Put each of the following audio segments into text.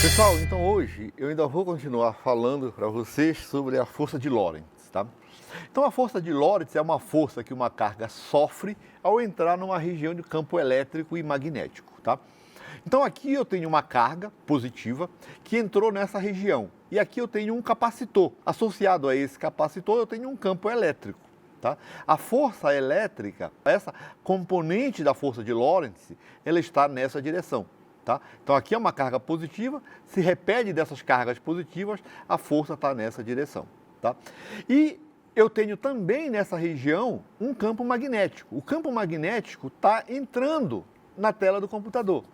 Pessoal, então hoje eu ainda vou continuar falando para vocês sobre a força de Lorentz, tá? Então a força de Lorentz é uma força que uma carga sofre ao entrar numa região de campo elétrico e magnético, tá? Então aqui eu tenho uma carga positiva que entrou nessa região e aqui eu tenho um capacitor. Associado a esse capacitor eu tenho um campo elétrico, tá? A força elétrica, essa componente da força de Lorentz, ela está nessa direção. Tá? Então aqui é uma carga positiva, se repele dessas cargas positivas, a força está nessa direção. Tá? E eu tenho também nessa região um campo magnético. O campo magnético está entrando na tela do computador.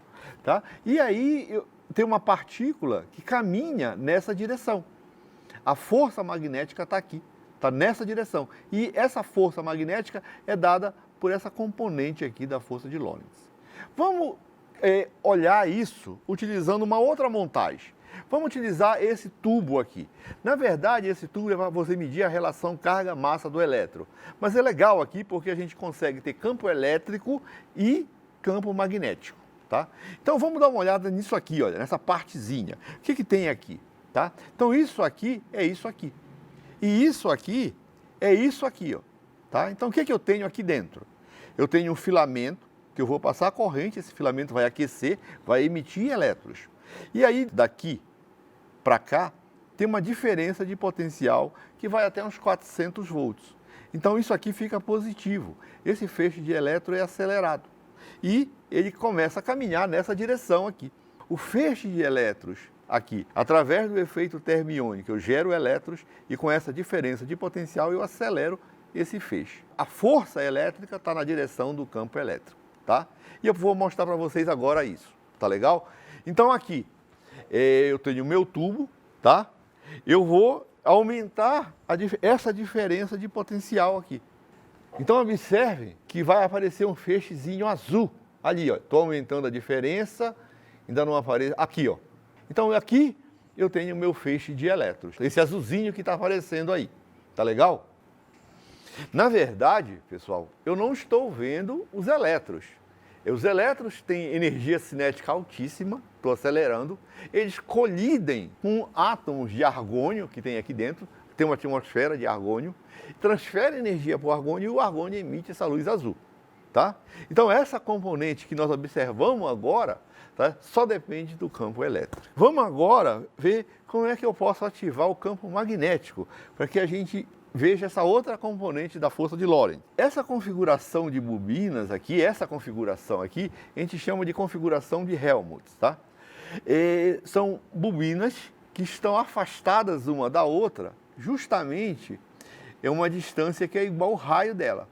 Tá? E aí tem uma partícula que caminha nessa direção. A força magnética está aqui, está nessa direção. E essa força magnética é dada por essa componente aqui da força de Lorentz. Vamos olhar isso utilizando uma outra montagem. Vamos utilizar esse tubo aqui. Na verdade, esse tubo é para você medir a relação carga-massa do elétron. Mas é legal aqui porque a gente consegue ter campo elétrico e campo magnético. Tá? Então vamos dar uma olhada nisso aqui, olha, nessa partezinha. O que tem aqui? Tá? Então isso aqui é isso aqui. E isso aqui é isso aqui. Ó. Tá? Então o que eu tenho aqui dentro? Eu tenho um filamento que eu vou passar a corrente, esse filamento vai aquecer, vai emitir elétrons. E aí, daqui para cá, tem uma diferença de potencial que vai até uns 400 volts. Então, isso aqui fica positivo. Esse feixe de elétron é acelerado. E ele começa a caminhar nessa direção aqui. O feixe de elétrons aqui, através do efeito termiônico, eu gero elétrons e com essa diferença de potencial eu acelero esse feixe. A força elétrica está na direção do campo elétrico. Tá? E eu vou mostrar para vocês agora isso, tá legal? Então aqui, eu tenho o meu tubo, tá? Eu vou aumentar essa diferença de potencial aqui. Então observe que vai aparecer um feixezinho azul ali, ó. Estou aumentando a diferença, ainda não aparece, aqui, ó. Então aqui eu tenho o meu feixe de elétrons, esse azulzinho que está aparecendo aí, tá legal? Na verdade, pessoal, eu não estou vendo os elétrons. Os elétrons têm energia cinética altíssima, estou acelerando, eles colidem com átomos de argônio que tem aqui dentro, tem uma atmosfera de argônio, transfere energia para o argônio e o argônio emite essa luz azul. Tá? Então essa componente que nós observamos agora, tá, só depende do campo elétrico. Vamos agora ver como é que eu posso ativar o campo magnético, para que a gente veja essa outra componente da força de Lorentz. Essa configuração de bobinas aqui, essa configuração aqui, a gente chama de configuração de Helmholtz, tá? São bobinas que estão afastadas uma da outra, justamente é uma distância que é igual ao raio dela.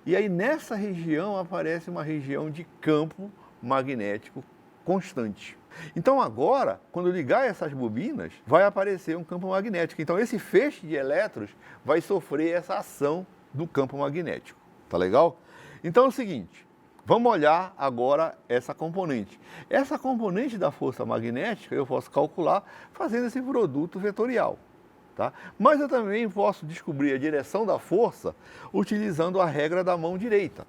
E aí nessa região aparece uma região de campo magnético constante. Então agora, quando eu ligar essas bobinas, vai aparecer um campo magnético. Então esse feixe de elétrons vai sofrer essa ação do campo magnético. Tá legal? Então é o seguinte, vamos olhar agora essa componente. Essa componente da força magnética eu posso calcular fazendo esse produto vetorial. Tá? Mas eu também posso descobrir a direção da força utilizando a regra da mão direita.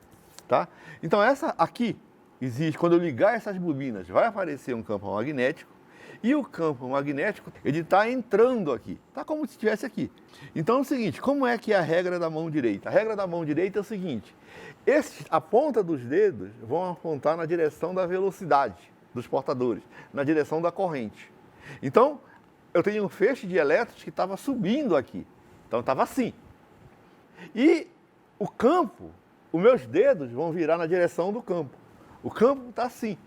Tá? Então essa aqui existe, quando eu ligar essas bobinas, vai aparecer um campo magnético e o campo magnético, ele está entrando aqui, está como se estivesse aqui. Então é o seguinte, como é que é a regra da mão direita? A regra da mão direita é o seguinte, a ponta dos dedos vão apontar na direção da velocidade dos portadores, na direção da corrente. Então, eu tenho um feixe de elétrons que estava subindo aqui, então estava assim. E o campo, os meus dedos vão virar na direção do campo. O campo está assim.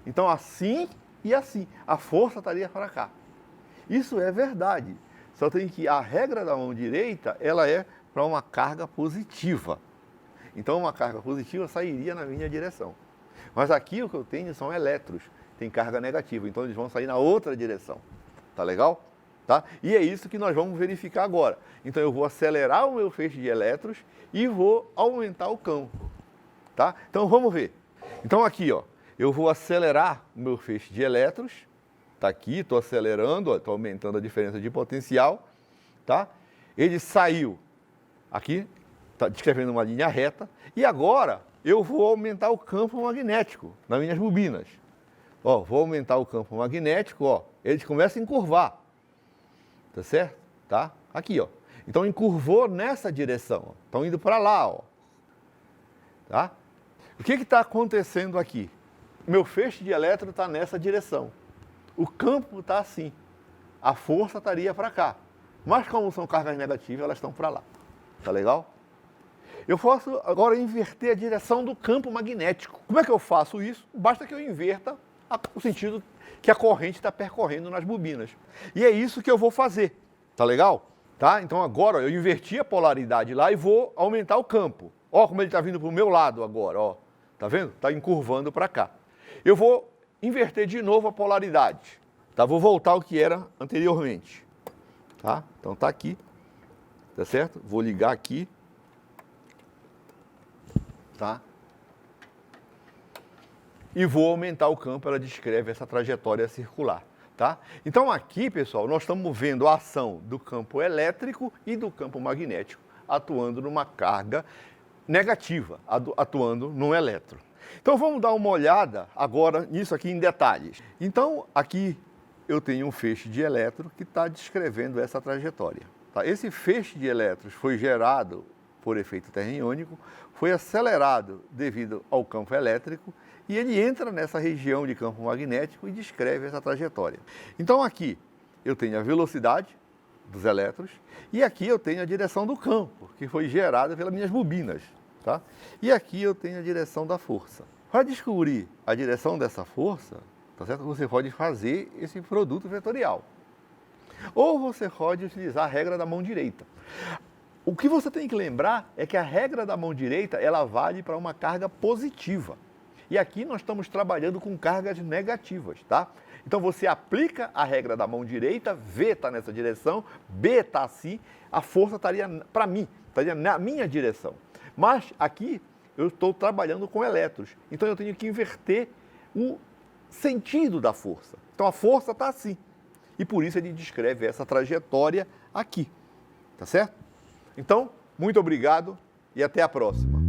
Então, assim e assim. A força estaria para cá. Isso é verdade. Só tem que a regra da mão direita, ela é para uma carga positiva. Então, uma carga positiva sairia na minha direção. Mas aqui o que eu tenho são elétrons. Tem carga negativa. Então, eles vão sair na outra direção. Tá legal? Tá? E é isso que nós vamos verificar agora. Então, eu vou acelerar o meu feixe de elétrons e vou aumentar o campo. Tá? Então, vamos ver. Então, aqui, ó, eu vou acelerar o meu feixe de elétrons. Está aqui, estou acelerando, estou aumentando a diferença de potencial. Tá? Ele saiu aqui, está descrevendo uma linha reta. E agora eu vou aumentar o campo magnético nas minhas bobinas. Ó, vou aumentar o campo magnético, ó, eles começam a encurvar. Tá certo? Tá? Aqui, ó. Então encurvou nessa direção. Estão indo para lá, ó. Tá? O que está acontecendo aqui? Meu feixe de elétron está nessa direção. O campo está assim. A força estaria para cá. Mas como são cargas negativas, elas estão para lá. Tá legal? Eu posso agora inverter a direção do campo magnético. Como é que eu faço isso? Basta que eu inverta o sentido que a corrente está percorrendo nas bobinas. E é isso que eu vou fazer. Tá legal? Tá? Então agora eu inverti a polaridade lá e vou aumentar o campo. Ó como ele está vindo para o meu lado agora. Ó. Tá vendo? Está encurvando para cá. Eu vou inverter de novo a polaridade. Tá? Vou voltar ao que era anteriormente. Tá? Então tá aqui. Tá certo? Vou ligar aqui. Tá? E vou aumentar o campo, ela descreve essa trajetória circular. Tá? Então aqui, pessoal, nós estamos vendo a ação do campo elétrico e do campo magnético atuando numa carga negativa, atuando num elétron. Então vamos dar uma olhada agora nisso aqui em detalhes. Então aqui eu tenho um feixe de elétron que está descrevendo essa trajetória. Tá? Esse feixe de elétrons foi gerado por efeito terra-iônico, foi acelerado devido ao campo elétrico e ele entra nessa região de campo magnético e descreve essa trajetória. Então aqui eu tenho a velocidade dos elétrons e aqui eu tenho a direção do campo, que foi gerada pelas minhas bobinas. Tá? E aqui eu tenho a direção da força. Para descobrir a direção dessa força, tá certo? Você pode fazer esse produto vetorial. Ou você pode utilizar a regra da mão direita. O que você tem que lembrar é que a regra da mão direita, ela vale para uma carga positiva. E aqui nós estamos trabalhando com cargas negativas, tá? Então você aplica a regra da mão direita, V está nessa direção, B está assim, a força estaria para mim, estaria na minha direção. Mas aqui eu estou trabalhando com elétrons, então eu tenho que inverter o sentido da força. Então a força está assim, e por isso ele descreve essa trajetória aqui, tá certo? Então, muito obrigado e até a próxima.